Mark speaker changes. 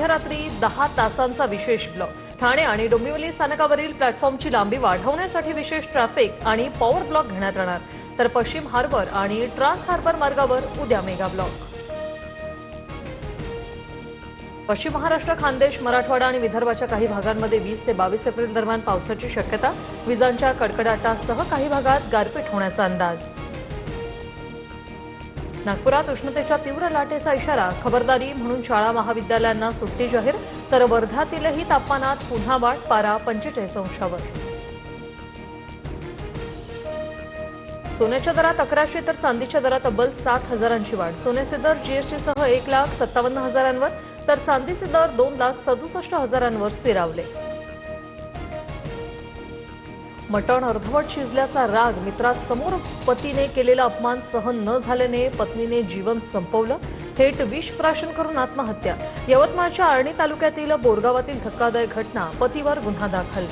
Speaker 1: मध्यरात्री 10 तासांचा विशेष ब्लॉक. ठाणे आणि डोंबिवली स्थानकावरील प्लॅटफॉर्मची लांबी वाढवण्यासाठी विशेष ट्रॅफिक आणि पॉवर ब्लॉक घेण्यात येणार. तर पश्चिम हार्बर आणि ट्रान्स हार्बर मार्गावर उद्या मेगा ब्लॉक. पश्चिम महाराष्ट्र, खानदेश, मराठवाडा आणि विदर्भाच्या काही भागांमध्ये 20 ते 22 एप्रिल दरम्यान पावसाची शक्यता. विजांच्या कडकडाटासह काही भागात गारपीट होण्याचा अंदाज. नागपुरात उष्णतेच्या तीव्र लाटेचा इशारा. खबरदारी म्हणून शाळा महाविद्यालयांना सुट्टी जाहीर. तर वर्ध्यातीलही तापमानात पुन्हा वाढ. पारा 45 अंशावर. सोन्याच्या दरात 1100 तर चांदीच्या दरात तब्बल 7,000ची वाढ. सोन्याचे दर जीएसटीसह 1,57,000वर तर चांदीचे दर 2,67,000वर स्थिरावले. मटण अर्धवट शिजल्याचा राग. मित्रासमोर पतीने केलेला अपमान सहन न झाल्याने पत्नीने जीवन संपवलं. थेट विष प्राशन करून आत्महत्या. यवतमाळच्या आर्णी तालुक्यातील बोरगावातील धक्कादायक घटना. पतीवर गुन्हा दाखल.